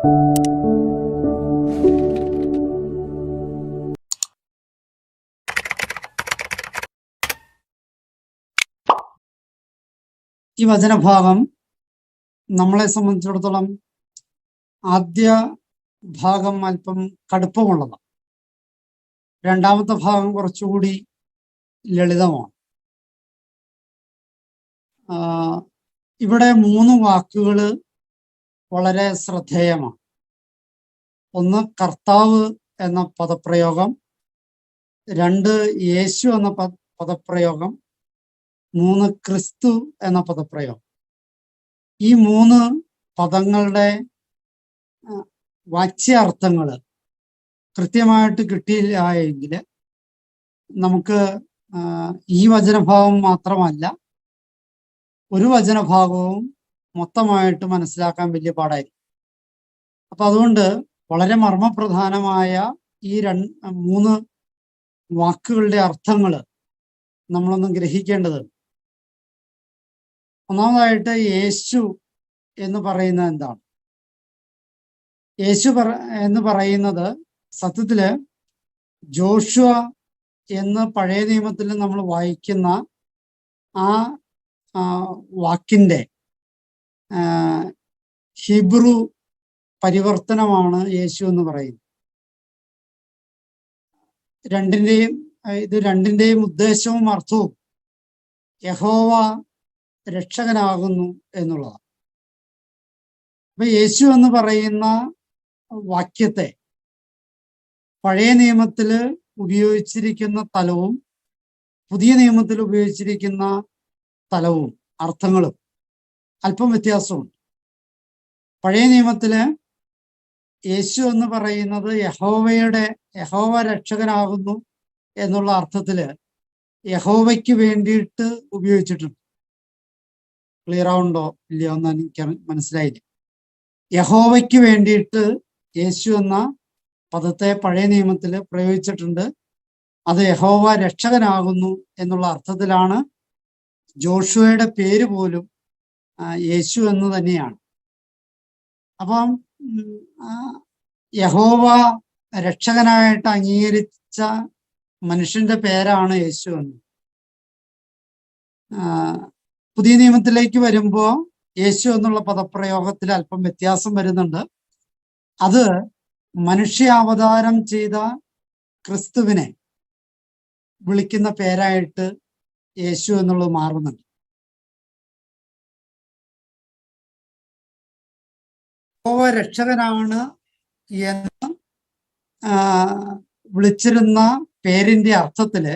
ഈ വചനഭാഗം നമ്മളെ സംബന്ധിച്ചിടത്തോളം ആദ്യ ഭാഗം അല്പം കടുപ്പമുള്ളതാണ്. രണ്ടാമത്തെ ഭാഗം കുറച്ചുകൂടി ലളിതമാണ്. ഇവിടെ 3 വാക്കുകൾ വളരെ ശ്രദ്ധേയമാണ്. ഒന്ന് കർത്താവ് എന്ന പദപ്രയോഗം, 2 യേശു എന്ന പദപ്രയോഗം, 3 ക്രിസ്തു എന്ന പദപ്രയോഗം. ഈ 3 പദങ്ങളുടെ വാച്യാർത്ഥങ്ങൾ കൃത്യമായിട്ട് കിട്ടിയില്ല എങ്കിൽ നമുക്ക് ഈ വചനഭാഗം മാത്രമല്ല ഒരു വചനഭാഗവും മൊത്തമായിട്ട് മനസ്സിലാക്കാൻ വലിയ പാടായിരിക്കും. അപ്പൊ അതുകൊണ്ട് വളരെ മർമ്മപ്രധാനമായ ഈ 3 വാക്കുകളുടെ അർത്ഥങ്ങൾ നമ്മളൊന്ന് ഗ്രഹിക്കേണ്ടതുണ്ട്. ഒന്നാമതായിട്ട് യേശു എന്ന് പറയുന്നത് എന്താണ്? യേശു എന്ന് പറയുന്നത് സത്യത്തില് ജോഷുവ എന്ന് പഴയ നിയമത്തിൽ നമ്മൾ വായിക്കുന്ന ആ വാക്കിന്റെ ഹിബ്രു പരിവർത്തനമാണ് യേശു എന്ന് പറയുന്നത്. ഇത് രണ്ടിന്റെയും ഉദ്ദേശവും അർത്ഥവും യഹോവ രക്ഷകനാകുന്നു എന്നുള്ളതാണ്. അപ്പൊ യേശു എന്ന് പറയുന്ന വാക്യത്തെ പഴയ നിയമത്തില് ഉപയോഗിച്ചിരിക്കുന്ന തലവും പുതിയ നിയമത്തിൽ ഉപയോഗിച്ചിരിക്കുന്ന തലവും അർത്ഥങ്ങളും അല്പം വ്യത്യാസമുണ്ട്. പഴയ നിയമത്തില് യേശു എന്ന് പറയുന്നത് യഹോവ രക്ഷകനാകുന്നു എന്നുള്ള അർത്ഥത്തില് യഹോവയ്ക്ക് വേണ്ടിയിട്ട് ഉപയോഗിച്ചിട്ടുണ്ട്. ക്ലിയർ ആവുണ്ടോ ഇല്ലയോ എന്ന് എനിക്ക് മനസ്സിലായില്ല. യഹോവയ്ക്ക് വേണ്ടിയിട്ട് യേശു എന്ന പദത്തെ പഴയ നിയമത്തിൽ പ്രയോഗിച്ചിട്ടുണ്ട്. അത് യഹോവ രക്ഷകനാകുന്നു എന്നുള്ള അർത്ഥത്തിലാണ്. ജോഷുവയുടെ പേര് പോലും യേശു എന്ന് തന്നെയാണ്. അപ്പം യഹോവ രക്ഷകനായിട്ട് അംഗീകരിച്ച മനുഷ്യന്റെ പേരാണ് യേശു എന്ന്. പുതിയ നിയമത്തിലേക്ക് വരുമ്പോ യേശു എന്നുള്ള പദപ്രയോഗത്തിൽ അല്പം വ്യത്യാസം വരുന്നുണ്ട്. അത് മനുഷ്യാവതാരം ചെയ്ത ക്രിസ്തുവിനെ വിളിക്കുന്ന പേരായിട്ട് യേശു എന്നുള്ളത് മാറുന്നുണ്ട്. യഹോവ രക്ഷകനാണ് എന്ന് വിളിച്ചിരുന്ന പേരിന്റെ അർത്ഥത്തില്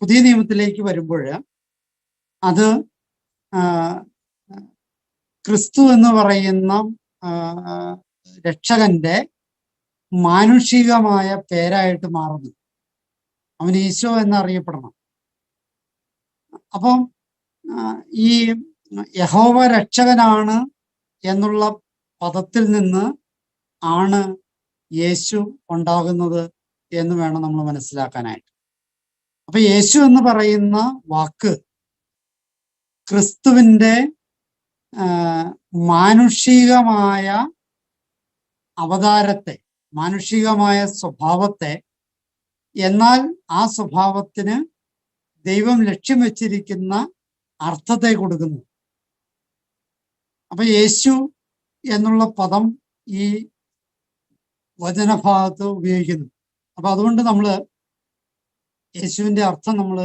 പുതിയ നിയമത്തിലേക്ക് വരുമ്പോൾ അത് ക്രിസ്തു എന്ന് പറയുന്ന രക്ഷകന്റെ മാനുഷികമായ പേരായിട്ട് മാറുന്നു. അവൻ ഈശോ എന്നറിയപ്പെടണം. അപ്പം ഈ യഹോവ രക്ഷകനാണ് എന്നുള്ള പദത്തിൽ നിന്ന് ആണ് യേശു ഉണ്ടാകുന്നത് എന്ന് വേണം നമ്മൾ മനസ്സിലാക്കാനായിട്ട്. അപ്പൊ യേശു എന്ന് പറയുന്ന വാക്ക് ക്രിസ്തുവിന്റെ മാനുഷികമായ അവതാരത്തെ, മാനുഷികമായ സ്വഭാവത്തെ, എന്നാൽ ആ സ്വഭാവത്തിന് ദൈവം ലക്ഷ്യം വെച്ചിരിക്കുന്ന അർത്ഥത്തെ കൊടുക്കുന്നു. അപ്പൊ യേശു എന്നുള്ള പദം ഈ വചനഭാഗത്ത് ഉപയോഗിക്കുന്നു. അപ്പൊ അതുകൊണ്ട് നമ്മൾ യേശുവിന്റെ അർത്ഥം നമ്മൾ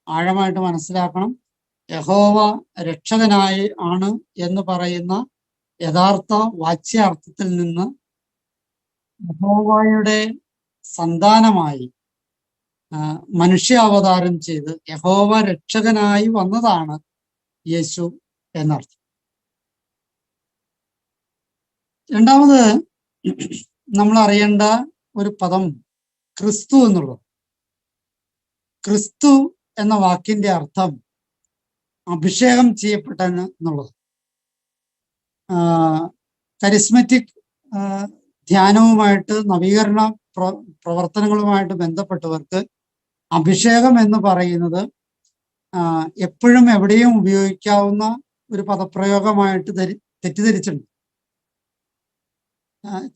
ആഴമായിട്ട് മനസ്സിലാക്കണം. യഹോവ രക്ഷകനായി ആണ് എന്ന് പറയുന്ന യഥാർത്ഥ വാച്യാർത്ഥത്തിൽ നിന്ന് യഹോവയുടെ സന്താനമായി മനുഷ്യാവതാരം ചെയ്ത് യഹോവ രക്ഷകനായി വന്നതാണ് യേശു എന്നർത്ഥം. രണ്ടാമത് നമ്മൾ അറിയേണ്ട ഒരു പദം ക്രിസ്തു എന്നുള്ളത്. ക്രിസ്തു എന്ന വാക്കിന്റെ അർത്ഥം അഭിഷേകം ചെയ്യപ്പെട്ടവൻ എന്നുള്ളത്. കരിസ്മറ്റിക് ധ്യാനവുമായിട്ട് നവീകരണ പ്രവർത്തനങ്ങളുമായിട്ട് ബന്ധപ്പെട്ടവർക്ക് അഭിഷേകം എന്ന് പറയുന്നത് എപ്പോഴും എവിടെയും ഉപയോഗിക്കാവുന്ന ഒരു പദപ്രയോഗമായിട്ട് തെറ്റിദ്ധരിച്ചിട്ടുണ്ട്.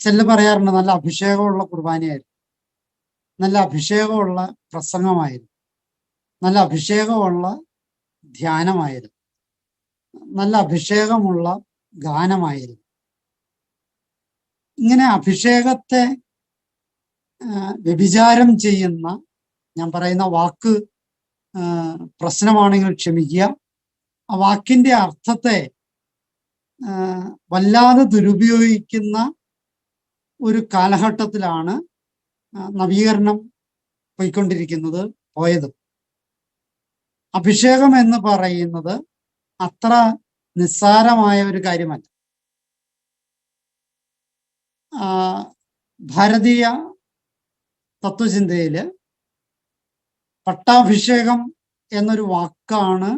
ചില പറയാറുണ്ട് നല്ല അഭിഷേകമുള്ള കുർബാനയായിരുന്നു, നല്ല അഭിഷേകമുള്ള പ്രസംഗമായിരുന്നു, നല്ല അഭിഷേകമുള്ള ധ്യാനമായിരുന്നു, നല്ല അഭിഷേകമുള്ള ഗാനമായിരുന്നു. ഇങ്ങനെ അഭിഷേകത്തെ വ്യഭിചാരം ചെയ്യുന്ന, ഞാൻ പറയുന്ന വാക്ക് പ്രശ്നമാണെങ്കിൽ ക്ഷമിക്കുക, ആ വാക്കിന്റെ അർത്ഥത്തെ വല്ലാതെ ദുരുപയോഗിക്കുന്ന ഒരു കാലഘട്ടത്തിലാണ് നവീകരണം പോയതും. അഭിഷേകം എന്ന് പറയുന്നത് അത്ര നിസ്സാരമായ ഒരു കാര്യമല്ല. ഭാരതീയ തത്വചിന്തയില് പട്ടാഭിഷേകം എന്നൊരു വാക്കാണ്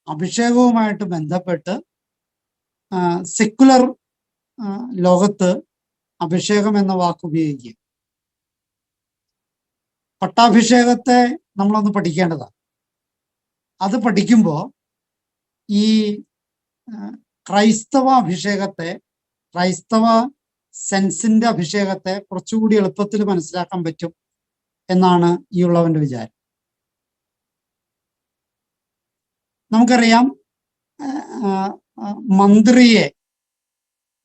അഭിഷേകവുമായിട്ട് ബന്ധപ്പെട്ട് സെക്കുലർ ലോകത്ത് അഭിഷേകം എന്ന വാക്ക് ഉപയോഗിക്കുക. പട്ടാഭിഷേകത്തെ നമ്മളൊന്ന് പഠിക്കേണ്ടതാണ്. അത് പഠിക്കുമ്പോൾ ഈ ക്രൈസ്തവ അഭിഷേകത്തെ, ക്രൈസ്തവ സെൻസിന്റെ അഭിഷേകത്തെ കുറച്ചുകൂടി എളുപ്പത്തിൽ മനസ്സിലാക്കാൻ പറ്റും എന്നാണ് ഈ ഉള്ളവന്റെ വിചാരം. നമുക്കറിയാം, മന്ത്രിയെ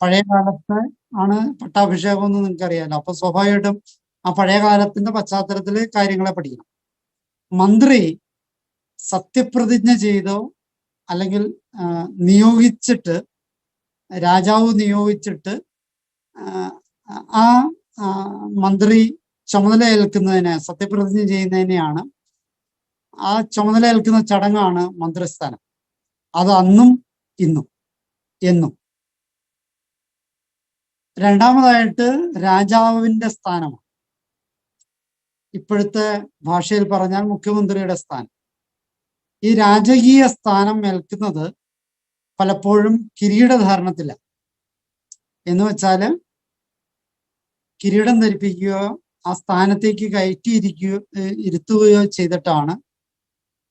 പഴയ കാലത്ത് ആണ് പട്ടാഭിഷേകം എന്ന് നിങ്ങൾക്കറിയാലോ. അപ്പൊ സ്വാഭാവികമായിട്ടും ആ പഴയ കാലത്തിന്റെ പശ്ചാത്തലത്തിൽ കാര്യങ്ങളെ പഠിക്കണം. മന്ത്രി സത്യപ്രതിജ്ഞ ചെയ്തോ അല്ലെങ്കിൽ രാജാവ് നിയോഗിച്ചിട്ട് ആ മന്ത്രി ചുമതല ഏൽക്കുന്നതിനെ, സത്യപ്രതിജ്ഞ ചെയ്യുന്നതിനെയാണ്, ആ ചുമതല ഏൽക്കുന്ന ചടങ്ങാണ് മന്ത്രിസ്ഥാനം. അത് അന്നും ഇന്നും എന്നും. രണ്ടാമതായിട്ട് രാജാവിന്റെ സ്ഥാനമാണ്. ഇപ്പോഴത്തെ ഭാഷയിൽ പറഞ്ഞാൽ മുഖ്യമന്ത്രിയുടെ സ്ഥാനം. ഈ രാജകീയ സ്ഥാനം ഏൽക്കുന്നത് പലപ്പോഴും കിരീടധാരണത്തില്ല. എന്ന് വെച്ചാല് കിരീടം ധരിപ്പിക്കുകയോ ആ സ്ഥാനത്തേക്ക് ഇരുത്തുകയോ ചെയ്തിട്ടാണ്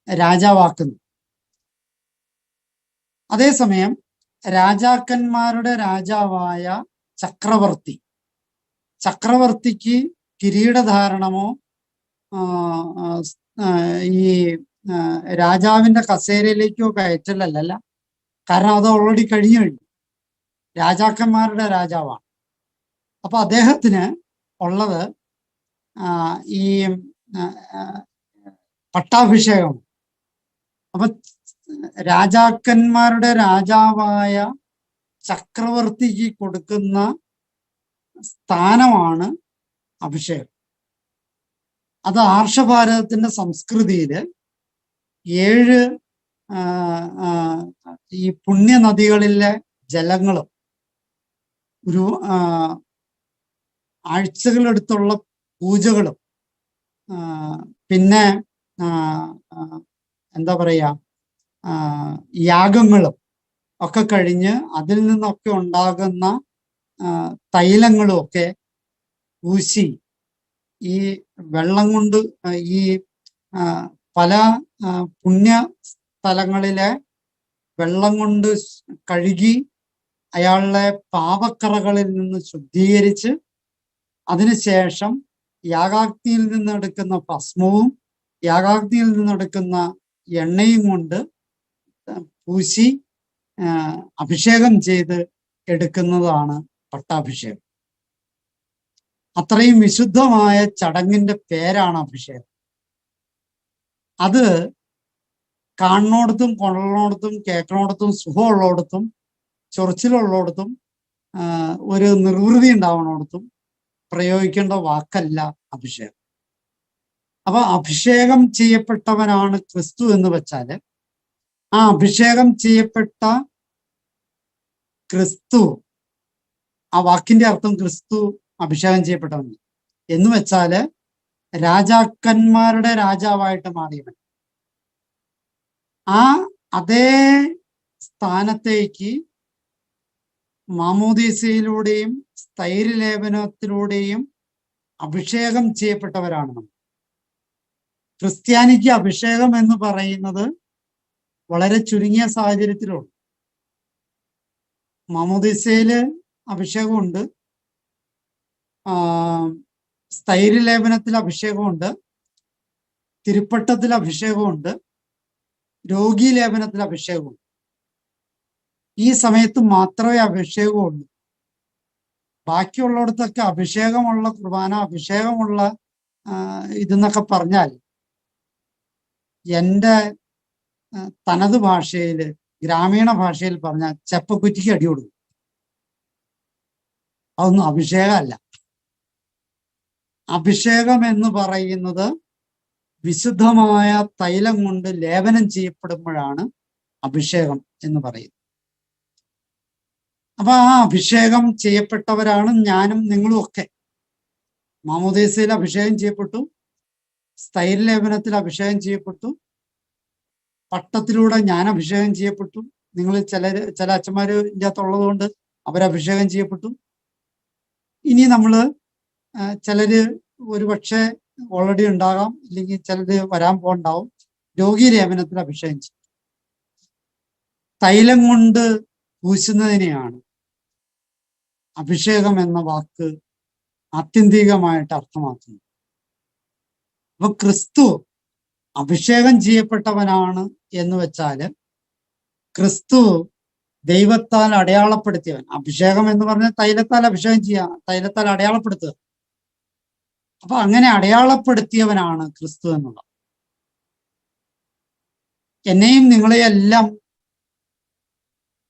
രാജാവാക്കുന്നത്. അതേസമയം രാജാക്കന്മാരുടെ രാജാവായ ചക്രവർത്തിക്ക് കിരീടധാരണമോ ഈ രാജാവിന്റെ കസേരയിലേക്കോ കയറ്റലല്ല. കാരണം അത് ഓൾറെഡി കഴിഞ്ഞു. രാജാക്കന്മാരുടെ രാജാവാണ്. അപ്പൊ അദ്ദേഹത്തിന് ഉള്ളത് ഈ പട്ടാഭിഷേകം. അപ്പൊ രാജാക്കന്മാരുടെ രാജാവായ ചക്രവർത്തിക്ക് കൊടുക്കുന്ന സ്ഥാനമാണ് അഭിഷേകം. അത് ആർഷഭാരതത്തിന്റെ സംസ്കൃതിയില് 7 ഈ പുണ്യനദികളിലെ ജലങ്ങളും ഒരു ആഴ്ചകളെടുത്തുള്ള പൂജകളും പിന്നെ എന്താ പറയാ യാഗങ്ങളും ഒക്കെ കഴിഞ്ഞ് അതിൽ നിന്നൊക്കെ ഉണ്ടാകുന്ന തൈലങ്ങളും ഒക്കെ പൂശി ഈ വെള്ളം കൊണ്ട് ഈ പല പുണ്യ സ്ഥലങ്ങളിലെ വെള്ളം കൊണ്ട് കഴുകി അയാളുടെ പാപക്കറകളിൽ നിന്ന് ശുദ്ധീകരിച്ച് അതിനുശേഷം യാഗാഗ്നിയിൽ നിന്നെടുക്കുന്ന ഭസ്മവും യാഗാഗ്നിയിൽ നിന്നെടുക്കുന്ന എണ്ണയും കൊണ്ട് പൂശി അഭിഷേകം ചെയ്ത് എടുക്കുന്നതാണ് പട്ടാഭിഷേകം. അത്രയും വിശുദ്ധമായ ചടങ്ങിന്റെ പേരാണ് അഭിഷേകം. അത് കാണുന്നിടത്തും കൊള്ളണോടത്തും കേൾക്കണോടത്തും സുഖമുള്ളയിടത്തും ചൊറിച്ചിലുള്ളയിടത്തും ഒരു നിർവൃതി ഉണ്ടാവണോടത്തും പ്രയോഗിക്കേണ്ട വാക്കല്ല അഭിഷേകം. അപ്പൊ അഭിഷേകം ചെയ്യപ്പെട്ടവനാണ് ക്രിസ്തു എന്ന് വെച്ചാല് ആ അഭിഷേകം ചെയ്യപ്പെട്ട ക്രിസ്തു, ആ വാക്കിന്റെ അർത്ഥം ക്രിസ്തു അഭിഷേകം ചെയ്യപ്പെട്ടവൻ എന്ന് വെച്ചാല് രാജാക്കന്മാരുടെ രാജാവായിട്ട് മാറിയവൻ. അതേ സ്ഥാനത്തേക്ക് മാമോദീസയിലൂടെയും സ്ഥൈര്യലേപനത്തിലൂടെയും അഭിഷേകം ചെയ്യപ്പെട്ടവരാണ് നമ്മൾ. ക്രിസ്ത്യാനിക്ക് അഭിഷേകം എന്ന് പറയുന്നത് വളരെ ചുരുങ്ങിയ സാഹചര്യത്തിലുള്ളൂ. മാമോദീസയില് അഭിഷേകമുണ്ട്, സ്ഥൈര്യലേപനത്തിൽ അഭിഷേകമുണ്ട്, തിരുപ്പട്ടത്തിൽ അഭിഷേകമുണ്ട്, രോഗീലേപനത്തിൽ അഭിഷേകമുണ്ട്. ഈ സമയത്ത് മാത്രമേ അഭിഷേകമുള്ളൂ. ബാക്കിയുള്ളിടത്തൊക്കെ അഭിഷേകമുള്ള കുർബാന, അഭിഷേകമുള്ള ഇതെന്നൊക്കെ പറഞ്ഞാൽ എൻ്റെ തനത് ഭാഷയിൽ, ഗ്രാമീണ ഭാഷയിൽ പറഞ്ഞാൽ ചെപ്പക്കുറ്റിക്ക് അടി കൊടുക്കും. അതൊന്നും അഭിഷേകമല്ല. അഭിഷേകം എന്ന് പറയുന്നത് വിശുദ്ധമായ തൈലം കൊണ്ട് ലേപനം ചെയ്യപ്പെടുമ്പോഴാണ് അഭിഷേകം എന്ന് പറയുന്നത്. അപ്പൊ ആ അഭിഷേകം ചെയ്യപ്പെട്ടവരാണ് ഞാനും നിങ്ങളും ഒക്കെ. മാമോദീസയിൽ അഭിഷേകം ചെയ്യപ്പെട്ടു, സ്ഥൈര്യലേപനത്തിൽ അഭിഷേകം ചെയ്യപ്പെട്ടു, പട്ടത്തിലൂടെ ഞാൻ അഭിഷേകം ചെയ്യപ്പെട്ടു. നിങ്ങൾ ചില അച്ഛന്മാര് ഇതിനകത്തുള്ളത് കൊണ്ട് അവരഭിഷേകം ചെയ്യപ്പെട്ടു. ഇനി നമ്മള് ചിലര് ഒരുപക്ഷെ ഓൾറെഡി ഉണ്ടാകാം, അല്ലെങ്കിൽ ചിലര് വരാൻ പോണ്ടാവും, രോഗീലേപനത്തിൽ അഭിഷേകം ചെയ്യും. തൈലം കൊണ്ട് പൂശുന്നതിനെയാണ് അഭിഷേകം എന്ന വാക്ക് ആത്യന്തികമായിട്ട് അർത്ഥമാക്കുന്നത്. അപ്പൊ ക്രിസ്തു അഭിഷേകം ചെയ്യപ്പെട്ടവനാണ് എന്ന് വെച്ചാല് ക്രിസ്തു ദൈവത്താൽ അടയാളപ്പെടുത്തിയവൻ. അഭിഷേകം എന്ന് പറഞ്ഞാൽ തൈലത്താൽ അഭിഷേകം ചെയ്യുക, തൈലത്താൽ അടയാളപ്പെടുത്തുക. അപ്പൊ അങ്ങനെ അടയാളപ്പെടുത്തിയവനാണ് ക്രിസ്തു എന്നുള്ളത്. എന്നെയും നിങ്ങളെയും എല്ലാം,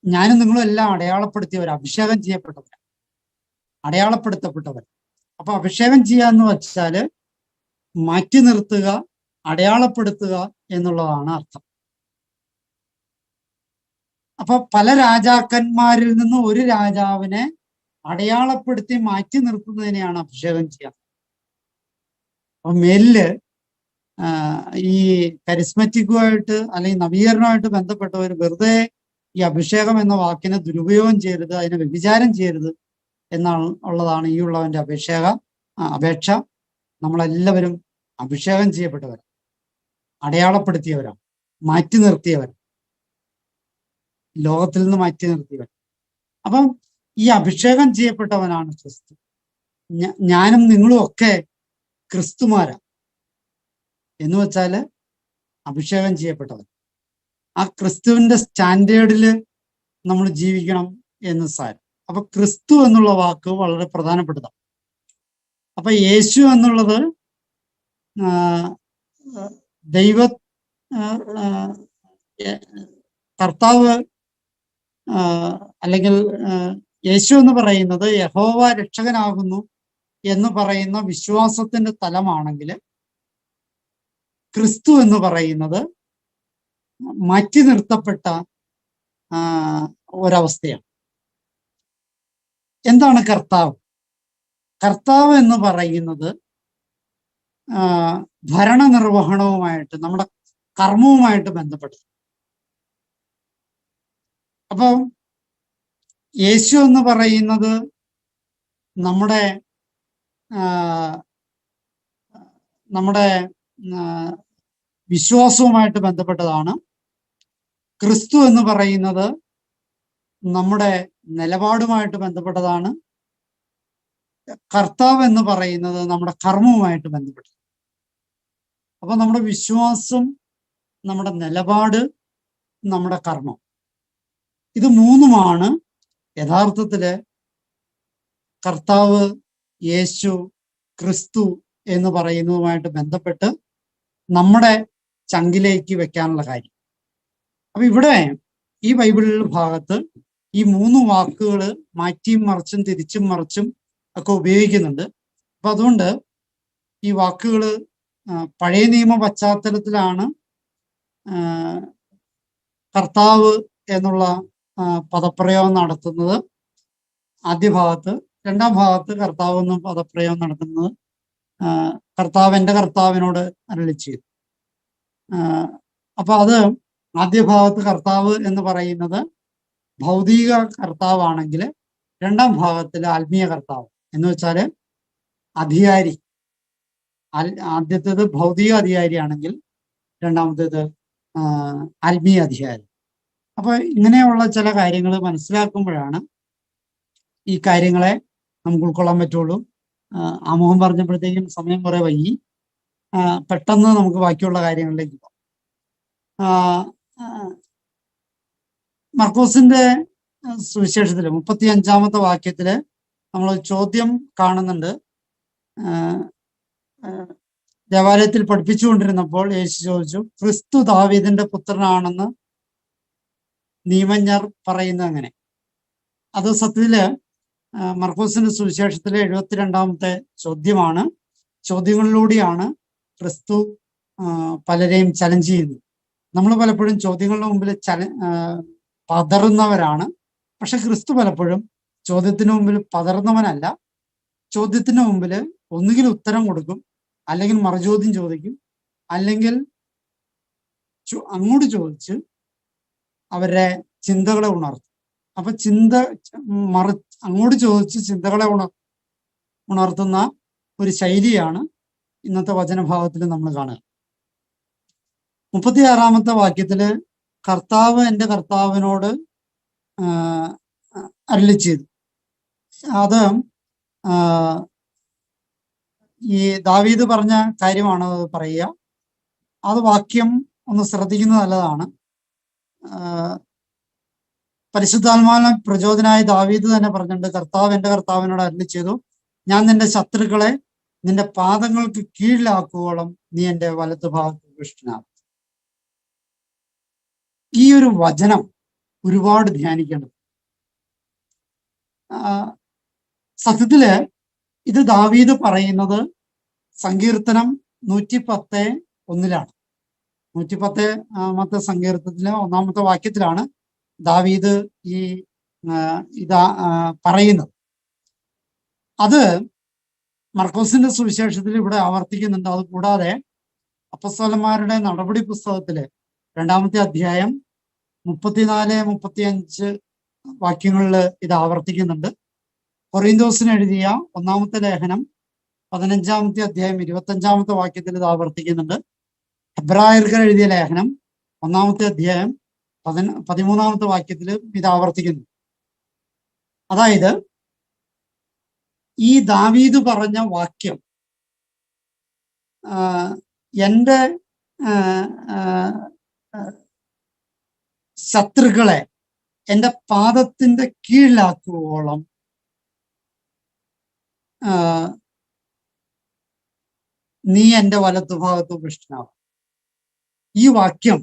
ഞാനും നിങ്ങളും എല്ലാം അടയാളപ്പെടുത്തിയവർ, അഭിഷേകം ചെയ്യപ്പെട്ടവർ, അടയാളപ്പെടുത്തപ്പെട്ടവർ. അപ്പൊ അഭിഷേകം ചെയ്യുക എന്ന് വെച്ചാല് മാറ്റി നിർത്തുക, അടയാളപ്പെടുത്തുക എന്നുള്ളതാണ് അർത്ഥം. അപ്പൊ പല രാജാക്കന്മാരിൽ നിന്ന് ഒരു രാജാവിനെ അടയാളപ്പെടുത്തി മാറ്റി നിർത്തുന്നതിനെയാണ് അഭിഷേകം ചെയ്യുക. അപ്പൊ മേലില് ഈ കരിസ്മറ്റിക്കുമായിട്ട് അല്ലെങ്കിൽ നവീകരണമായിട്ട് ബന്ധപ്പെട്ടവർ വെറുതെ ഈ അഭിഷേകം എന്ന വാക്കിനെ ദുരുപയോഗം ചെയ്യരുത്, അതിനെ വ്യഭിചാരം ചെയ്യരുത് എന്നാണ് ഉള്ളതാണ് ഈ ഉള്ളവന്റെ അപേക്ഷ. നമ്മളെല്ലാവരും അഭിഷേകം ചെയ്യപ്പെട്ടവരാണ്, അടയാളപ്പെടുത്തിയവരാണ്, മാറ്റി നിർത്തിയവരാണ്, ലോകത്തിൽ നിന്ന് മാറ്റി നിർത്തിയവർ. അപ്പം ഈ അഭിഷേകം ചെയ്യപ്പെട്ടവനാണ് ക്രിസ്തു. ഞാനും നിങ്ങളും ഒക്കെ ക്രിസ്തുമാരാ എന്ന് വെച്ചാല് അഭിഷേകം ചെയ്യപ്പെട്ടവൻ. ആ ക്രിസ്തുവിന്റെ സ്റ്റാൻഡേർഡിൽ നമ്മൾ ജീവിക്കണം എന്ന് സാരം. അപ്പൊ ക്രിസ്തു എന്നുള്ള വാക്ക് വളരെ പ്രധാനപ്പെട്ടതാണ്. അപ്പൊ യേശു എന്നുള്ളത് ദൈവ കർത്താവ് അല്ലെങ്കിൽ യേശു എന്ന് പറയുന്നത് യഹോവ രക്ഷകനാകുന്നു എന്ന് പറയുന്ന വിശ്വാസത്തിന്റെ തലമാണെങ്കിൽ, ക്രിസ്തു എന്ന് പറയുന്നത് മാറ്റി നിർത്തപ്പെട്ട ഒരവസ്ഥയാണ്. എന്താണ് കർത്താവ്? കർത്താവ് എന്ന് പറയുന്നത് ഭരണനിർവഹണവുമായിട്ട്, നമ്മുടെ കർമ്മവുമായിട്ട് ബന്ധപ്പെട്ടത്. അപ്പം യേശു എന്ന് പറയുന്നത് നമ്മുടെ വിശ്വാസവുമായിട്ട് ബന്ധപ്പെട്ടതാണ്. ക്രിസ്തു എന്ന് പറയുന്നത് നമ്മുടെ നിലപാടുമായിട്ട് ബന്ധപ്പെട്ടതാണ്. കർത്താവ് എന്ന് പറയുന്നത് നമ്മുടെ കർമ്മവുമായിട്ട് ബന്ധപ്പെട്ടത്. അപ്പൊ നമ്മുടെ വിശ്വാസം, നമ്മുടെ നിലപാട്, നമ്മുടെ കർമ്മം, ഇത് മൂന്നുമാണ് യഥാർത്ഥത്തില് കർത്താവ്, യേശു, ക്രിസ്തു എന്ന് പറയുന്നതുമായിട്ട് ബന്ധപ്പെട്ട് നമ്മുടെ ചങ്കിലേക്ക് വെക്കാനുള്ള കാര്യം. അപ്പൊ ഇവിടെ ഈ ബൈബിളിൽ ഭാഗത്ത് ഈ മൂന്ന് വാക്കുകൾ മാറ്റിയും മറിച്ചും തിരിച്ചും മറിച്ചും ഒക്കെ ഉപയോഗിക്കുന്നുണ്ട്. അപ്പൊ അതുകൊണ്ട് ഈ വാക്കുകൾ പഴയ നിയമ പശ്ചാത്തലത്തിലാണ് കർത്താവ് എന്നുള്ള പദപ്രയോഗം നടത്തുന്നത് ആദ്യ ഭാഗത്ത്. രണ്ടാം ഭാഗത്ത് കർത്താവ് എന്ന പദപ്രയോഗം നടത്തുന്നത് കർത്താവ് എൻ്റെ കർത്താവിനോട് അരുളി ചെയ്തു. അപ്പൊ അത് ആദ്യ ഭാഗത്ത് കർത്താവ് എന്ന് പറയുന്നത് ഭൗതിക കർത്താവാണെങ്കിൽ, രണ്ടാം ഭാഗത്തിൽ ആത്മീയ കർത്താവ് എന്ന് വെച്ചാല് അധികാരി. ആദ്യത്തേത് ഭൗതിക അധികാരിയാണെങ്കിൽ രണ്ടാമത്തേത് ആത്മീയ അധികാരി. അപ്പൊ ഇങ്ങനെയുള്ള ചില കാര്യങ്ങൾ മനസ്സിലാക്കുമ്പോഴാണ് ഈ കാര്യങ്ങളെ നമുക്ക് ഉൾക്കൊള്ളാൻ പറ്റുള്ളൂ. ആമുഖം പറഞ്ഞപ്പോഴത്തേക്കും സമയം കുറെ വൈകി. പെട്ടെന്ന് നമുക്ക് ബാക്കിയുള്ള കാര്യങ്ങളിലേക്ക് പോകാം. മർക്കോസിന്റെ സുവിശേഷത്തില് 35-ാമത്തെ വാക്യത്തില് നമ്മൾ ചോദ്യം കാണുന്നുണ്ട്. ദേവാലയത്തിൽ പഠിപ്പിച്ചുകൊണ്ടിരുന്നപ്പോൾ യേശു ചോദിച്ചു, ക്രിസ്തു ദാവീദിന്റെ പുത്രനാണെന്ന് നിയമജ്ഞർ പറയുന്നത് അങ്ങനെ. അത് സത്യത്തില് മർക്കോസിന്റെ സുവിശേഷത്തിലെ 72-ാമത്തെ ചോദ്യമാണ്. ചോദ്യങ്ങളിലൂടെയാണ് ക്രിസ്തു പലരെയും ചലഞ്ച് ചെയ്യുന്നത്. നമ്മൾ പലപ്പോഴും ചോദ്യങ്ങളുടെ മുമ്പിൽ പതറുന്നവരാണ്. പക്ഷെ ക്രിസ്തു പലപ്പോഴും ചോദ്യത്തിന് മുമ്പിൽ പതറുന്നവനല്ല. ചോദ്യത്തിന് മുമ്പിൽ ഒന്നുകിൽ ഉത്തരം കൊടുക്കും, അല്ലെങ്കിൽ മറുചോദ്യം ചോദിക്കും, അല്ലെങ്കിൽ അങ്ങോട്ട് ചോദിച്ച് അവരുടെ ചിന്തകളെ ഉണർത്തും. അപ്പൊ അങ്ങോട്ട് ചോദിച്ച് ചിന്തകളെ ഉണർത്തുന്ന ഒരു ശൈലിയാണ് ഇന്നത്തെ വചനഭാഗത്തിൽ നമ്മൾ കാണുക. 36-ാമത്തെ വാക്യത്തില് കർത്താവ് എൻ്റെ കർത്താവിനോട് അരുളി ചെയ്തു. അത് ഈ ദാവീദ് പറഞ്ഞ കാര്യമാണ് പറയുക. അത് വാക്യം ഒന്ന് ശ്രദ്ധിക്കുന്നത് നല്ലതാണ്. പരിശുദ്ധാത്മാവിനെ പ്രചോദനായ ദാവീദ് തന്നെ പറഞ്ഞിട്ടുണ്ട്, കർത്താവ് എൻ്റെ കർത്താവിനോട് അരുളി ചെയ്തു, ഞാൻ നിന്റെ ശത്രുക്കളെ നിന്റെ പാദങ്ങൾക്ക് കീഴിലാക്കുവോളം നീ എൻ്റെ വലതുഭാഗത്ത് ഉപവിഷ്ടനാകും. ഈ ഒരു വചനം ഒരുപാട് ധ്യാനിക്കണം. സത്യത്തില് ഇത് ദാവീദ് പറയുന്നത് സങ്കീർത്തനം 110:1 110-ാമത്തെ സങ്കീർത്തനത്തിലെ 1-ാമത്തെ വാക്യത്തിലാണ് ദാവീദ് ഈ പറയുന്നത്. അത് മർക്കോസിന്റെ സുവിശേഷത്തിൽ ഇവിടെ ആവർത്തിക്കുന്നുണ്ട്. അത് കൂടാതെ അപ്പസ്തലന്മാരുടെ നടപടി പുസ്തകത്തില് 2-ാമത്തെ അധ്യായം 34-35 വാക്യങ്ങളിൽ ഇത് ആവർത്തിക്കുന്നുണ്ട്. കൊറിന്തോസിന് എഴുതിയ 1-ാമത്തെ ലേഖനം 15-ാമത്തെ അധ്യായം 25-ാമത്തെ വാക്യത്തിൽ ഇത് ആവർത്തിക്കുന്നുണ്ട്. ഹെബ്രായർക്ക് എഴുതിയ ലേഖനം 1-ാമത്തെ അധ്യായം 13-ാമത്തെ വാക്യത്തിൽ ഇത് ആവർത്തിക്കുന്നു. അതായത് ഈ ദാവീദ് പറഞ്ഞ വാക്യം എൻ്റെ ശത്രുക്കളെ എൻ്റെ പാദത്തിന്റെ കീഴിലാക്കുവോളം നീ എൻ്റെ വലത്തുഭാഗത്ത് ഉപവിഷ്ടനാവും. ഈ വാക്യം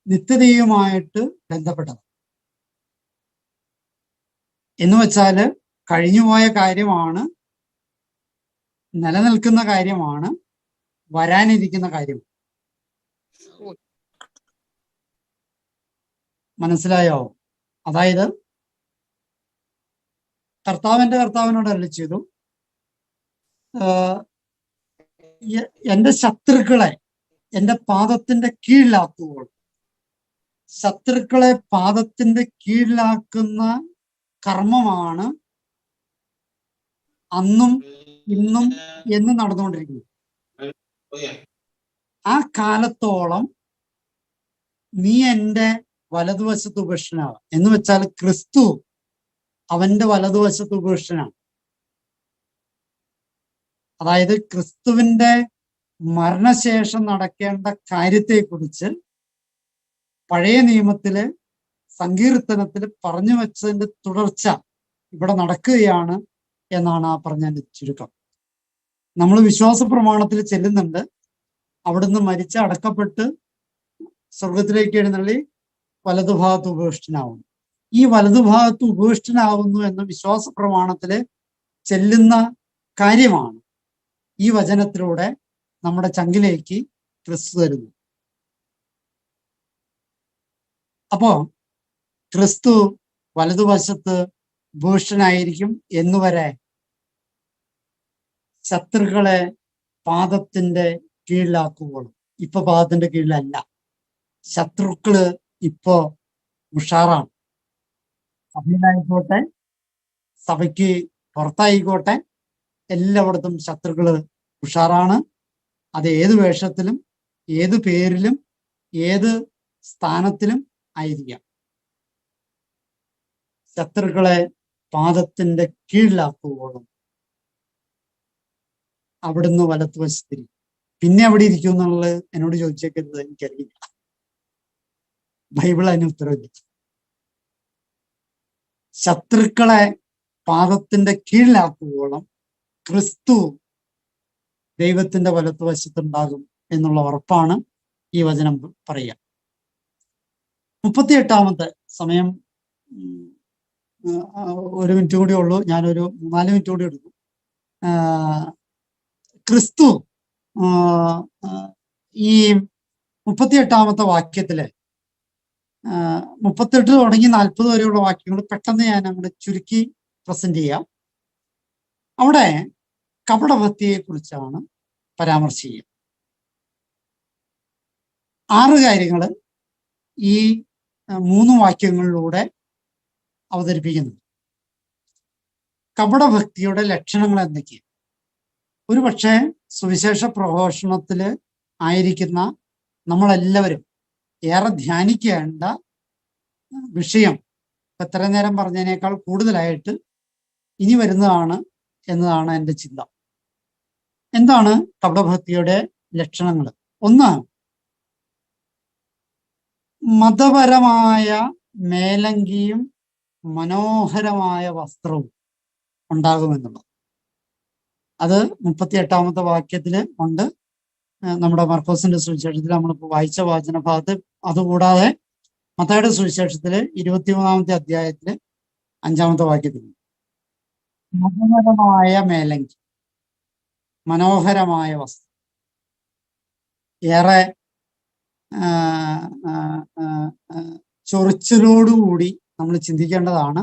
നിത്യതയുമായിട്ട് ബന്ധപ്പെട്ടത് എന്ന് വെച്ചാല് കഴിഞ്ഞുപോയ കാര്യമാണ്, നിലനിൽക്കുന്ന കാര്യമാണ്, വരാനിരിക്കുന്ന കാര്യം. മനസ്സിലായോ? അതായത് കർത്താവിനോട് അരുളി ചെയ്തു, എൻ്റെ ശത്രുക്കളെ എൻ്റെ പാദത്തിന്റെ കീഴിലാക്കുമ്പോൾ. ശത്രുക്കളെ പാദത്തിന്റെ കീഴിലാക്കുന്ന കർമ്മമാണ് അന്നും ഇന്നും എന്നും നടന്നുകൊണ്ടിരിക്കുന്നത്. ആ കാലത്തോളം നീ എൻ്റെ വലതുവശത്ത് ഉപേക്ഷനാണ് എന്ന് വെച്ചാൽ ക്രിസ്തു അവന്റെ വലതുവശത്ത് ഉപേക്ഷനാണ്. അതായത് ക്രിസ്തുവിന്റെ മരണശേഷം നടക്കേണ്ട കാര്യത്തെക്കുറിച്ച് പഴയ നിയമത്തില് സങ്കീർത്തനത്തില് പറഞ്ഞു വെച്ചതിന്റെ തുടർച്ച ഇവിടെ നടക്കുകയാണ് എന്നാണ് ആ പറഞ്ഞതിന്റെ ചുരുക്കം. നമ്മൾ വിശ്വാസ പ്രമാണത്തിൽ ചെല്ലുന്നുണ്ട്, അവിടുന്ന് മരിച്ച് അടക്കപ്പെട്ട് സ്വർഗത്തിലേക്ക് എഴുന്നള്ളി വലതുഭാഗത്ത് ഉപേക്ഷിതനാവുന്നു. ഈ വലതുഭാഗത്ത് ഉപേക്ഷിതനാവുന്നു എന്ന വിശ്വാസ പ്രമാണത്തില് ചെല്ലുന്ന കാര്യമാണ് ഈ വചനത്തിലൂടെ നമ്മുടെ ചങ്കിലേക്ക് ക്രിസ്തു തരുന്നു. അപ്പോ ക്രിസ്തു വലതുവശത്ത് ഭൂഷനായിരിക്കും എന്നുവരെ ശത്രുക്കളെ പാദത്തിന്റെ കീഴിലാക്കുമ്പോഴും. ഇപ്പൊ പാദത്തിന്റെ കീഴിലല്ല, ശത്രുക്കള് ഇപ്പോ ഉഷാറാണ്. സഭയിലായിക്കോട്ടെ, സഭയ്ക്ക് പുറത്തായിക്കോട്ടെ, എല്ലായിടത്തും ശത്രുക്കള് ഉഷാറാണ്. അത് ഏത് വേഷത്തിലും ഏത് പേരിലും ഏത് സ്ഥാനത്തിലും ആയിരിക്കാം. ശത്രുക്കളെ പാദത്തിന്റെ കീഴിലാക്കുമ്പോഴും അവിടുന്ന് വലത്തുവശത്തിരിക്കും. പിന്നെ എവിടെ ഇരിക്കും എന്നുള്ളത് എന്നോട് ചോദിച്ചേക്കരുത്, എനിക്കറിയില്ല. ബൈബിൾ അതിന് ഉത്തരവില്ല. ശത്രുക്കളെ പാദത്തിന്റെ കീഴിലാക്കുവോളം ക്രിസ്തു ദൈവത്തിന്റെ വലത്തുവശത്തുണ്ടാകും എന്നുള്ള ഉറപ്പാണ് ഈ വചനം പറയുക. 38-ാമത്തെ സമയം, 1 മിനിറ്റ് കൂടി ഉള്ളൂ, ഞാനൊരു 4 മിനിറ്റ് കൂടി എടുക്കും. ക്രിസ്തു ഈ 38-ാമത്തെ വാക്യത്തില് 38 തുടങ്ങി 40 വരെയുള്ള വാക്യങ്ങൾ പെട്ടെന്ന് ഞാൻ അങ്ങോട്ട് ചുരുക്കി പ്രസന്റ് ചെയ്യാം. അവിടെ കപടഭക്തിയെ കുറിച്ചാണ് പരാമർശിക്കുക. 6 കാര്യങ്ങൾ ഈ 3 വാക്യങ്ങളിലൂടെ അവതരിപ്പിക്കുന്നു. കപടഭക്തിയുടെ ലക്ഷണങ്ങൾ എന്തൊക്കെയാണ്? ഒരു പക്ഷേ സുവിശേഷ പ്രഘോഷണത്തില് ആയിരിക്കുന്ന നമ്മളെല്ലാവരും ഏറെ ധ്യാനിക്കേണ്ട വിഷയം എത്ര നേരം പറഞ്ഞതിനേക്കാൾ കൂടുതലായിട്ട് ഇനി വരുന്നതാണ് എന്നതാണ് എൻ്റെ ചിന്ത. എന്താണ് കപടഭക്തിയുടെ ലക്ഷണങ്ങൾ? 1, മതപരമായ മേലങ്കിയും മനോഹരമായ വസ്ത്രവും ഉണ്ടാകുമെന്നുള്ളത്. അത് 38-ാമത്തെ വാക്യത്തില് ഉണ്ട്. നമ്മുടെ മർക്കോസിന്റെ സുവിശേഷത്തിൽ നമ്മളിപ്പോൾ വായിച്ച വാചനഭാഗത്ത്. അതുകൂടാതെ മത്തായിയുടെ സുവിശേഷത്തില് 23-ാമത്തെ അധ്യായത്തില് 5-ാമത്തെ വാക്യത്തിൽ മതപരമായ മേലങ്കി, മനോഹരമായ വസ്ത്രം. ഏറെ ചൊറിച്ചിലോടുകൂടി നമ്മൾ ചിന്തിക്കേണ്ടതാണ്.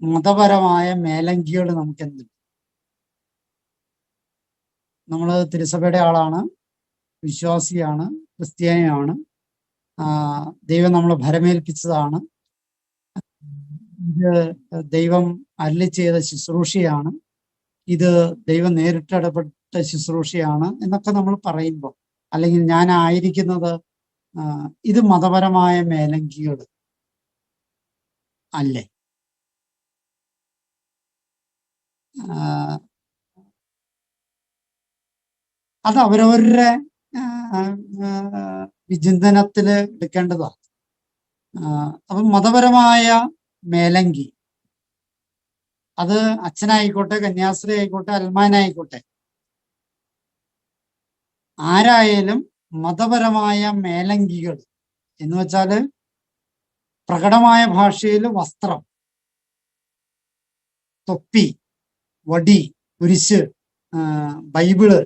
മതപരമായ മേലങ്കികൾ നമുക്ക് എന്തുണ്ട്? നമ്മൾ തിരുസഭയുടെ ആളാണ്, വിശ്വാസിയാണ്, ക്രിസ്ത്യാനിയാണ്, ദൈവം നമ്മളെ ഭരമേൽപ്പിച്ചതാണ്, ഇത് ദൈവം അരുളി ചെയ്ത ശുശ്രൂഷയാണ്, ഇത് ദൈവം നേരിട്ടിടപെട്ട ശുശ്രൂഷയാണ് എന്നൊക്കെ നമ്മൾ പറയുമ്പോൾ, അല്ലെങ്കിൽ ഞാൻ ആയിരിക്കുന്നത് ഇത് മതപരമായ മേലങ്കികൾ അല്ലേ? അത് അവരവരുടെ വിചിന്തനത്തില് എടുക്കേണ്ടതാണ്. അപ്പം മതപരമായ മേലങ്കി, അത് അച്ഛനായിക്കോട്ടെ, കന്യാസ്ത്രീ ആയിക്കോട്ടെ, അൽമാനായിക്കോട്ടെ, ആരായാലും മതപരമായ മേലങ്കികൾ എന്ന് വെച്ചാല് പ്രകടമായ ഭാഷയിൽ വസ്ത്രം, തൊപ്പി, വടി, കുരിശ്, ബൈബിള്,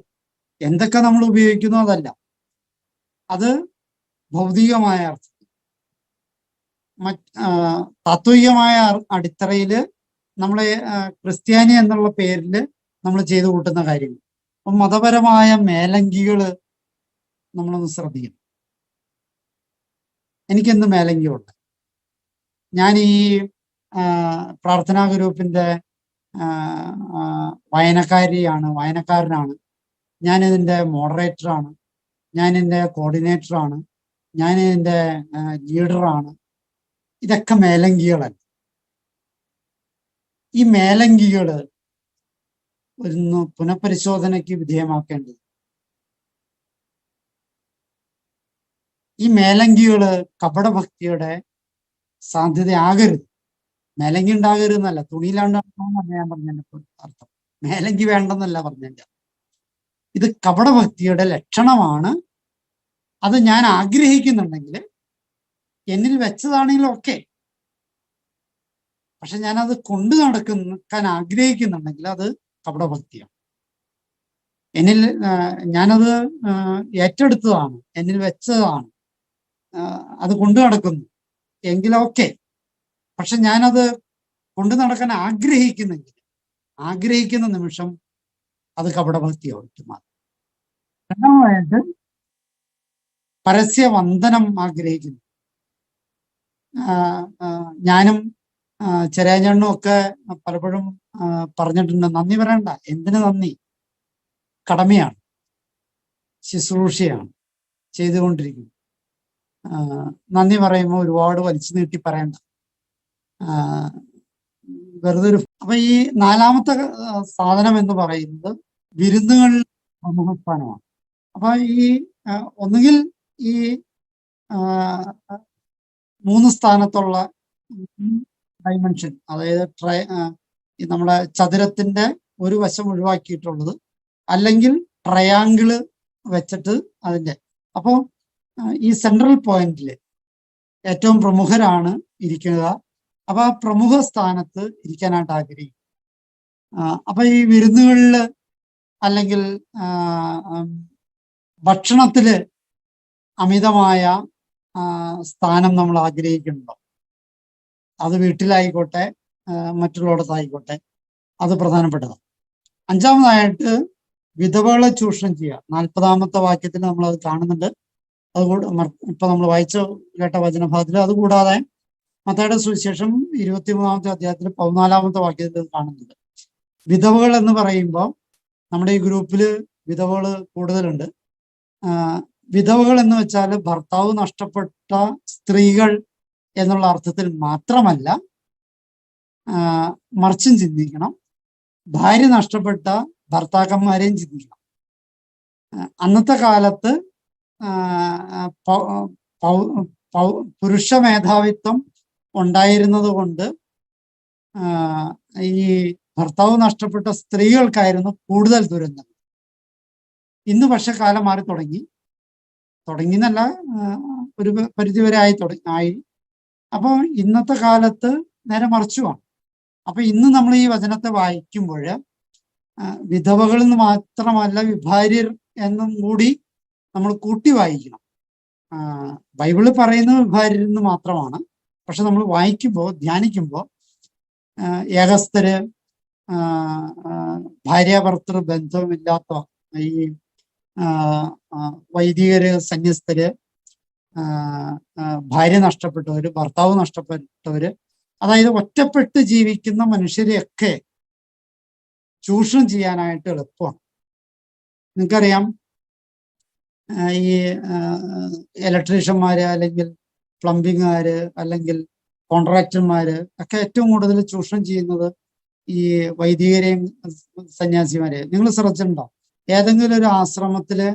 എന്തൊക്കെ നമ്മൾ ഉപയോഗിക്കുന്നു അതല്ല. അത് ഭൗതികമായ അർത്ഥം. താത്വികമായ അടിത്തറയില് നമ്മളെ ക്രിസ്ത്യാനി എന്നുള്ള പേരിൽ നമ്മൾ ചെയ്തു കൂട്ടുന്ന കാര്യങ്ങൾ. അപ്പം മതപരമായ മേലങ്കികള് നമ്മളൊന്ന് ശ്രദ്ധിക്കണം. എനിക്കെന്ത് മേലങ്കിയുണ്ട്? ഞാൻ ഈ പ്രാർത്ഥനാ ഗ്രൂപ്പിന്റെ വായനക്കാരനാണ്, ഞാനിതിൻ്റെ മോഡറേറ്ററാണ്, ഞാനിതിൻ്റെ കോർഡിനേറ്ററാണ്, ഞാനിതിൻ്റെ ലീഡറാണ്. ഇതൊക്കെ മേലങ്കികളല്ല. ഈ മേലങ്കികള് ഒന്ന് പുനഃപരിശോധനയ്ക്ക് വിധേയമാക്കേണ്ടത്. ഈ മേലങ്കികള് കപടഭക്തിയുടെ സാധ്യതയാകരുത്. മേലങ്കി ഉണ്ടാകരുത് എന്നല്ല, തുണിയിലാണ്ടാണെന്നല്ല ഞാൻ പറഞ്ഞതിന്റെ അർത്ഥം. മേലങ്കി വേണ്ടെന്നല്ല പറഞ്ഞതിന്റെ. ഇത് കപടഭക്തിയുടെ ലക്ഷണമാണ്. അത് ഞാൻ ആഗ്രഹിക്കുന്നുണ്ടെങ്കിൽ, എന്നിൽ വെച്ചതാണെങ്കിലും ഒക്കെ, പക്ഷെ ഞാനത് കൊണ്ടു നടക്കാൻ ആഗ്രഹിക്കുന്നുണ്ടെങ്കിൽ അത് കപടഭക്തിയാണ്. എന്നിൽ ഞാനത് ഏറ്റെടുത്തതാണ്, എന്നിൽ വെച്ചതാണ്, അത് കൊണ്ടു നടക്കുന്നു എങ്കിലൊക്കെ. പക്ഷെ ഞാനത് കൊണ്ടു നടക്കാൻ ആഗ്രഹിക്കുന്ന നിമിഷം അത് കപടഭക്തിയായിട്ട് മാറും. രണ്ടാമതായിട്ട് പരസ്യവന്ദനം ആഗ്രഹിക്കുന്നു. ഞാനും ചെറിയാഞ്ഞണ്ണും ഒക്കെ പലപ്പോഴും പറഞ്ഞിട്ടുണ്ട്, നന്ദി പറയണ്ട, എന്തിനു നന്ദി, കടമയാണ്, ശുശ്രൂഷയാണ് ചെയ്തുകൊണ്ടിരിക്കുന്നത്. നന്ദി പറയുമ്പോൾ ഒരുപാട് വലിച്ചു നീട്ടി പറയണ്ട, വെറുതെ ഒരു. അപ്പൊ ഈ 4-മത്തെ സാധനം എന്ന് പറയുന്നത് വിരുന്നുകളിൽ പ്രമുഖ സ്ഥാനമാണ്. അപ്പൊ ഈ ഒന്നുകിൽ ഈ 3 സ്ഥാനത്തുള്ള ഡൈമെൻഷൻ, അതായത് നമ്മുടെ ചതുരത്തിന്റെ ഒരു വശം ഒഴിവാക്കിയിട്ടുള്ളത്, അല്ലെങ്കിൽ ട്രയാങ്കിള് വെച്ചിട്ട് അതിന്റെ. അപ്പോൾ ഈ സെൻട്രൽ പോയിന്റില് ഏറ്റവും പ്രമുഖരാണ് ഇരിക്കുക. അപ്പൊ ആ പ്രമുഖ സ്ഥാനത്ത് ഇരിക്കാനായിട്ട് ആഗ്രഹിക്കും. അപ്പൊ ഈ വിരുന്നുകളില് അല്ലെങ്കിൽ ഭക്ഷണത്തില് അമിതമായ സ്ഥാനം നമ്മൾ ആഗ്രഹിക്കുന്നുണ്ടോ? അത് വീട്ടിലായിക്കോട്ടെ മറ്റുള്ളിടത്തായിക്കോട്ടെ, അത് പ്രധാനപ്പെട്ടതാണ്. 5-ാമതായിട്ട് വിധവകളെ ചൂഷണം ചെയ്യുക. 40-ാമത്തെ വാക്യത്തിൽ നമ്മൾ അത് കാണുന്നുണ്ട്. അതുകൂടെ ഇപ്പൊ നമ്മൾ വായിച്ച കേട്ട വചനഭാഗത്തിൽ. അതുകൂടാതെ മത്തായിയുടെ സുവിശേഷം 23-ാമത്തെ അധ്യായത്തിൽ 14-ാമത്തെ വാക്യത്തിൽ കാണുന്നുണ്ട്. വിധവകൾ എന്ന് പറയുമ്പോൾ നമ്മുടെ ഈ ഗ്രൂപ്പില് വിധവകൾ കൂടുതലുണ്ട്. വിധവകൾ എന്ന് വെച്ചാൽ ഭർത്താവ് നഷ്ടപ്പെട്ട സ്ത്രീകൾ എന്നുള്ള അർത്ഥത്തിൽ മാത്രമല്ല, മറിച്ചും ചിന്തിക്കണം. ഭാര്യ നഷ്ടപ്പെട്ട ഭർത്താക്കന്മാരെയും ചിന്തിക്കണം. അന്നത്തെ കാലത്ത് പുരുഷ മേധാവിത്വം ഉണ്ടായിരുന്നത് കൊണ്ട് ഈ ഭർത്താവ് നഷ്ടപ്പെട്ട സ്ത്രീകൾക്കായിരുന്നു കൂടുതൽ ദുരന്തം. ഇന്ന് പക്ഷെ കാലം മാറി തുടങ്ങിയെന്നല്ല, ഒരു പരിധിവരെ ആയി. അപ്പൊ ഇന്നത്തെ കാലത്ത് നേരെ മറിച്ചുമാണ്. അപ്പൊ ഇന്ന് നമ്മൾ ഈ വചനത്തെ വായിക്കുമ്പോൾ വിധവകൾ എന്ന് മാത്രമല്ല, വിഭാര്യർ എന്നും കൂടി നമ്മൾ കൂട്ടി വായിക്കണം. ബൈബിള് പറയുന്നത് വിഭാര്യർ എന്ന് മാത്രമാണ്. പക്ഷെ നമ്മൾ വായിക്കുമ്പോൾ, ധ്യാനിക്കുമ്പോൾ ഏകസ്ഥര്, ഭാര്യാഭർത്തൃ ബന്ധമില്ലാത്ത ഈ വൈദികര്, സന്യസ്തര്, ഭാര്യ നഷ്ടപ്പെട്ടവര്, ഭർത്താവ് നഷ്ടപ്പെട്ടവര്, അതായത് ഒറ്റപ്പെട്ട് ജീവിക്കുന്ന മനുഷ്യരെയൊക്കെ ചൂഷണം ചെയ്യാനായിട്ട് എളുപ്പമാണ്. നിങ്ങൾക്കറിയാം, ഈ ഇലക്ട്രീഷ്യന്മാര് അല്ലെങ്കിൽ പ്ലംബിങ്ങുകാര് അല്ലെങ്കിൽ കോൺട്രാക്ടർമാര് ഒക്കെ ഏറ്റവും കൂടുതൽ ചൂഷണം ചെയ്യുന്നത് ഈ വൈദികരെയും സന്യാസിമാരെയും. നിങ്ങൾ ശ്രദ്ധിച്ചിട്ടുണ്ടോ? ഏതെങ്കിലും ഒരു ആശ്രമത്തില്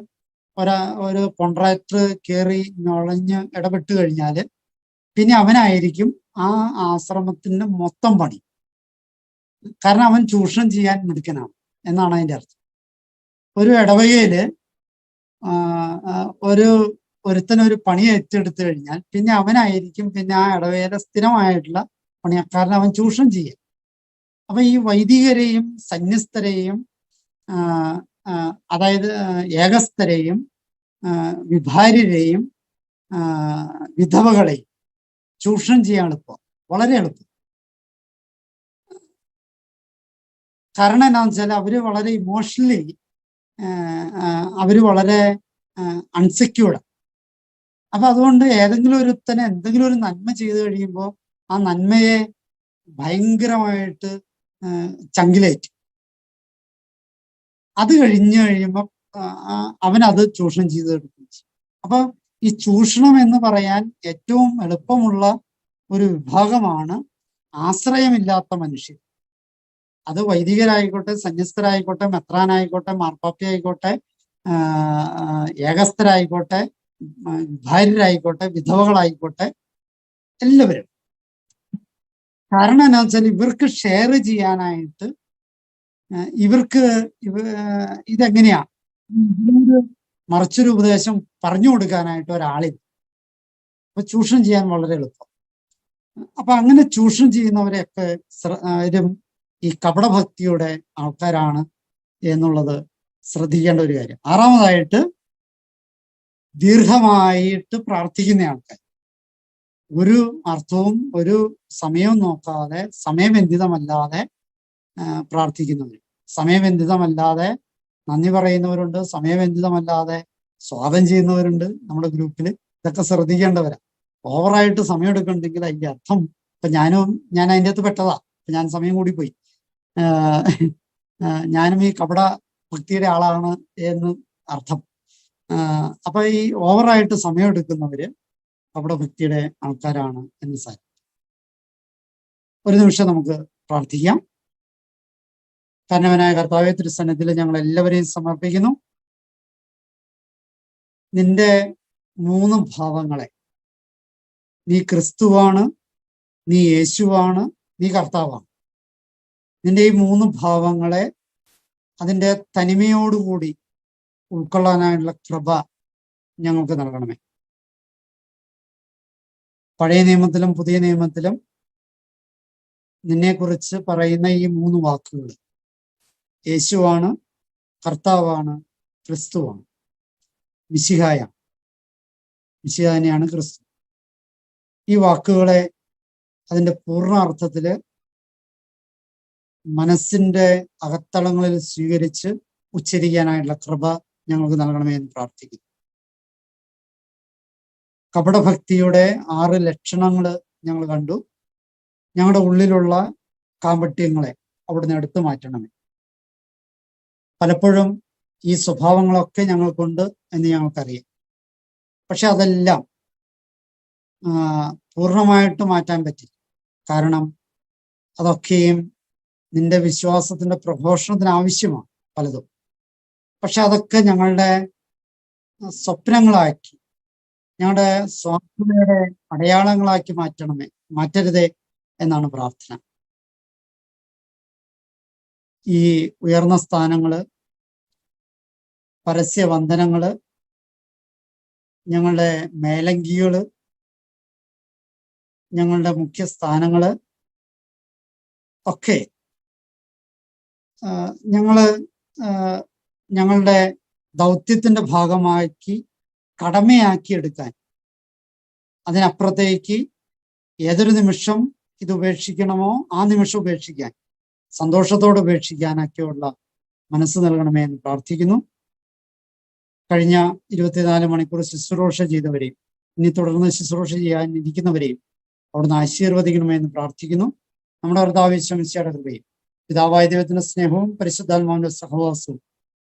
ഒരു കോൺട്രാക്ടർ കയറി നുഴഞ്ഞ് ഇടപെട്ട് കഴിഞ്ഞാല് പിന്നെ അവനായിരിക്കും ആ ആശ്രമത്തിന്റെ മൊത്തം പണി. കാരണം അവൻ ചൂഷണം ചെയ്യാൻ മിടുക്കനാണ് എന്നാണ് അതിന്റെ അർത്ഥം. ഒരു ഇടവകയില് ഒരുത്തനൊരു പണി ഏറ്റെടുത്തു കഴിഞ്ഞാൽ പിന്നെ അവനായിരിക്കും പിന്നെ ആ ഇടവകയിലെ സ്ഥിരമായിട്ടുള്ള പണിക്കാരൻ അവൻ ചൂഷണം ചെയ്യാൻ. അപ്പൊ ഈ വൈദികരെയും സന്യസ്തരെയും അതായത് ഏകസ്ഥരെയും വിഭാര്യരെയും വിധവകളെയും ചൂഷണം ചെയ്യാൻ എളുപ്പം, വളരെ എളുപ്പം. കാരണം എന്താണെന്ന് വെച്ചാൽ അവര് വളരെ ഇമോഷണലി അവര് വളരെ അൺസെക്യൂർഡ്. അപ്പൊ അതുകൊണ്ട് ഏതെങ്കിലും ഒരുത്തനെ എന്തെങ്കിലും ഒരു നന്മ ചെയ്തു കഴിയുമ്പോൾ ആ നന്മയെ ഭയങ്കരമായിട്ട് ചങ്കിലേറ്റ്. അത് കഴിയുമ്പോൾ അവനത് ചൂഷണം ചെയ്തെടുക്കും. അപ്പൊ ഈ ചൂഷണം എന്ന് പറയാൻ ഏറ്റവും എളുപ്പമുള്ള ഒരു വിഭാഗമാണ് ആശ്രയമില്ലാത്ത മനുഷ്യർ. അത് വൈദികരായിക്കോട്ടെ, സന്യസ്തരായിക്കോട്ടെ, മെത്രാനായിക്കോട്ടെ, മാർപ്പാപ്പയായിക്കോട്ടെ, ഏകസ്ഥരായിക്കോട്ടെ, ഭാര്യരായിക്കോട്ടെ, വിധവകളായിക്കോട്ടെ, എല്ലാവരും. കാരണം എന്താ വെച്ചാൽ ഇവർക്ക് ഷെയർ ചെയ്യാനായിട്ട് ഇവർക്ക് ഇതെങ്ങനെയാ മറിച്ചൊരു ഉപദേശം പറഞ്ഞു കൊടുക്കാനായിട്ട് ഒരാളില്ല. അപ്പൊ ചൂഷണം ചെയ്യാൻ വളരെ എളുപ്പം. അപ്പൊ അങ്ങനെ ചൂഷണം ചെയ്യുന്നവരെയൊക്കെ ഈ കപടഭക്തിയുടെ ആൾക്കാരാണ് എന്നുള്ളത് ശ്രദ്ധിക്കേണ്ട ഒരു കാര്യം. 6-മതായിട്ട് ദീർഘമായിട്ട് പ്രാർത്ഥിക്കുന്ന ആൾക്കാർ. ഒരു അർത്ഥവും ഒരു സമയവും നോക്കാതെ, സമയബന്ധിതമല്ലാതെ പ്രാർത്ഥിക്കുന്നവർ. സമയബന്ധിതമല്ലാതെ നന്ദി പറയുന്നവരുണ്ട്, സമയബന്ധിതമല്ലാതെ സ്വാഗതം ചെയ്യുന്നവരുണ്ട് നമ്മുടെ ഗ്രൂപ്പിൽ. ഇതൊക്കെ ശ്രദ്ധിക്കേണ്ടവരാ. ഓവറായിട്ട് സമയം എടുക്കണ്ടെങ്കിൽ അതിന്റെ അർത്ഥം, ഇപ്പൊ ഞാൻ അതിൻ്റെ അകത്ത് പെട്ടതാ. ഞാൻ സമയം കൂടി പോയി. ഞാനും ഈ കപട ഭക്തിയുടെ ആളാണ് എന്ന് അർത്ഥം. അപ്പൊ ഈ ഓവറായിട്ട് സമയം എടുക്കുന്നവര് കപട ഭക്തിയുടെ ആൾക്കാരാണ് എന്ന് സാരം. ഒരു നിമിഷം നമുക്ക് പ്രാർത്ഥിക്കാം. കാരണവനായ കർത്താവേ, തിരുസന്നിധിയിൽ ഞങ്ങൾ എല്ലാവരെയും സമർപ്പിക്കുന്നു. നിന്റെ 3 ഭാവങ്ങളെ, നീ ക്രിസ്തുവാണ്, നീ യേശുവാണ്, നീ കർത്താവാണ്. നിന്റെ ഈ 3 ഭാവങ്ങളെ അതിൻ്റെ തനിമയോടുകൂടി ഉൾക്കൊള്ളാനായുള്ള കൃപ ഞങ്ങൾക്ക് നൽകണമേ. പഴയ നിയമത്തിലും പുതിയ നിയമത്തിലും നിന്നെക്കുറിച്ച് പറയുന്ന ഈ 3 വാക്കുകൾ, യേശുവാണ്, കർത്താവാണ്, ക്രിസ്തുവാണ്, മിശിഹായാണ്. മിശിഹ തന്നെയാണ് ക്രിസ്തു. ഈ വാക്കുകളെ അതിൻ്റെ പൂർണ്ണ അർത്ഥത്തില് മനസ്സിന്റെ അകത്തളങ്ങളിൽ സ്വീകരിച്ച് ഉച്ചരിക്കാനായിട്ടുള്ള കൃപ ഞങ്ങൾക്ക് നൽകണമേ എന്ന് പ്രാർത്ഥിക്കുന്നു. കപടഭക്തിയുടെ 6 ലക്ഷണങ്ങൾ ഞങ്ങൾ കണ്ടു. ഞങ്ങളുടെ ഉള്ളിലുള്ള കാപട്യങ്ങളെ അവിടുന്ന് എടുത്തു മാറ്റണമേ. പലപ്പോഴും ഈ സ്വഭാവങ്ങളൊക്കെ ഞങ്ങൾക്കുണ്ട് എന്ന് ഞങ്ങൾക്കറിയാം. പക്ഷെ അതെല്ലാം പൂർണ്ണമായിട്ട് മാറ്റാൻ പറ്റില്ല. കാരണം അതൊക്കെയും നിന്റെ വിശ്വാസത്തിന്റെ പ്രഘോഷണത്തിന് ആവശ്യമാണ് പലതും. പക്ഷെ അതൊക്കെ ഞങ്ങളുടെ സ്വപ്നങ്ങളാക്കി, ഞങ്ങളുടെ സ്വാർത്ഥതയുടെ അടയാളങ്ങളാക്കി മാറ്റരുതേ എന്നാണ് പ്രാർത്ഥന. ഈ ഉയർന്ന സ്ഥാനങ്ങള്, പരസ്യവന്ദനങ്ങള്, ഞങ്ങളുടെ മേലങ്കികള്, ഞങ്ങളുടെ മുഖ്യ സ്ഥാനങ്ങള് ഒക്കെ ഞങ്ങളുടെ ദൗത്യത്തിന്റെ ഭാഗമാക്കി കടമയാക്കി എടുക്കാൻ, അതിനപ്പുറത്തേക്ക് ഏതൊരു നിമിഷം ഇത് ഉപേക്ഷിക്കണമോ ആ നിമിഷം ഉപേക്ഷിക്കാൻ, സന്തോഷത്തോടെ ഉപേക്ഷിക്കാനൊക്കെയുള്ള മനസ്സ് നൽകണമേ എന്ന് പ്രാർത്ഥിക്കുന്നു. കഴിഞ്ഞ 24 മണിക്കൂർ ശുശ്രൂഷ ചെയ്തവരെയും ഇനി തുടർന്ന് ശുശ്രൂഷ ചെയ്യാൻ ഇരിക്കുന്നവരെയും അവിടുന്ന് ആശീർവദിക്കണമേ എന്ന് പ്രാർത്ഥിക്കുന്നു. നമ്മുടെ കർത്താവ് യേശു മിശിഹായുടെ കൃപയും പിതാവായ ദൈവത്തിന്റെ സ്നേഹവും പരിശുദ്ധാത്മാവിന്റെ സഹവാസവും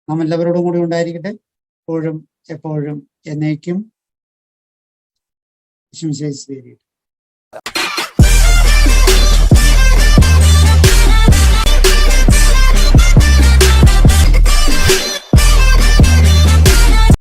നാം എല്ലാവരോടും കൂടി ഉണ്ടായിരിക്കട്ടെ, എപ്പോഴും എപ്പോഴും എന്നേക്കും.